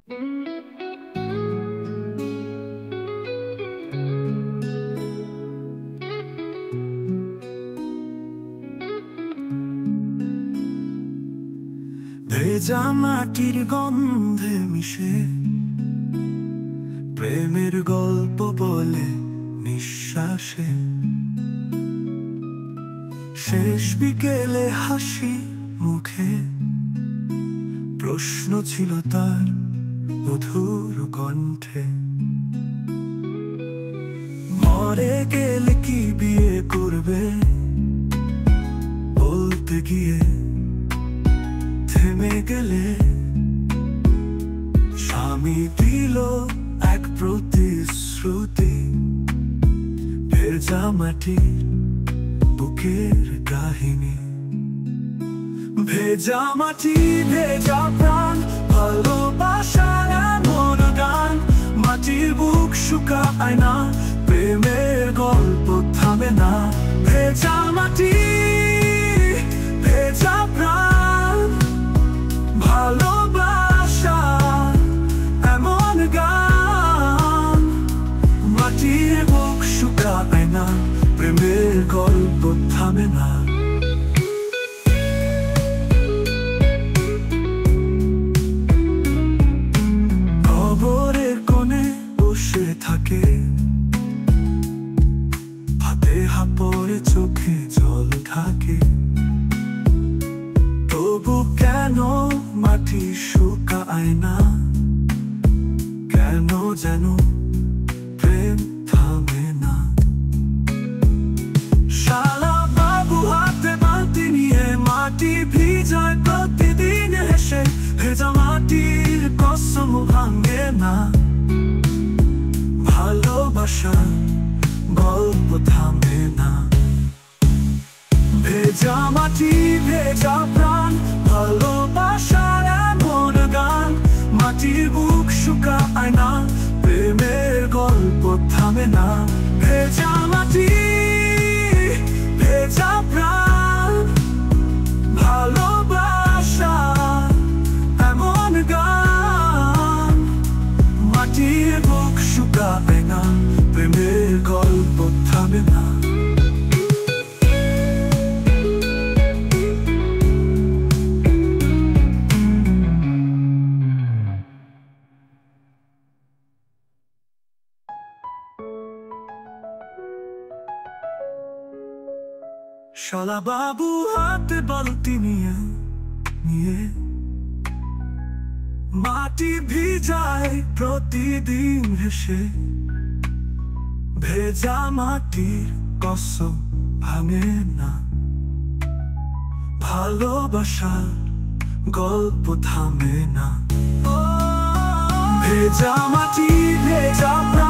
ভেজা মাটির গন্ধে মিশে প্রেমের গল্প বলে নিঃশ্বাসে, শেষ বিকেলে হাসি মুখে প্রশ্ন ছিল তার মধুর কণ্ঠে। মরে গেলে কি বিয়ে করবে বলতে গিয়ে থেমে গেলে স্বামী দিল এক প্রতিশ্রুতি, ভেজা মাটির বুকের কাহিনী। ভেজা মাটি ভেজা প্রাণ, ভালোবাসার এমন গান। মাটির বুক শুকায় না, প্রেমের গল্প থামে না। ভেজা মাটি ভেজা প্রাণ, ভালোবাসা এমন গান। মাটির বুক শুকায় না, প্রেমের গল্প থামে না। কবরের কোণে বসে থাকে, হাতে হাপড়ে চোখে জল থাকে। তবু কেন মাটি শুকায় না, কেন যেন প্রেম থামে না। শালা বাবু হাতে বালতি নিয়ে মাটি ভিজায় প্রতিদিন হেসে। ভেজা মাটির কসম ভাঙে না, ভালোবাসা গল্প থামে না। ভেজা মাটি ভেজা প্রাণ, ভালোবাসার এমন গান। মাটির বুক শুকায় না, প্রেমের গল্প থামে না। ভেজা মাটি ভেজা প্রাণ, ভালোবাসা এমন গান। মাটির বুক শুকায় না, প্রেমের গল্প থামে না। শালা বাবু হাতে বালতি নিয়ে মাটি ভিজায় প্রতিদিন হেসে। ভেজা মাটির কসম ভাঙে না, ভালোবাসার গল্প থামে না। ভেজা মাটি ভেজা প্রাণ,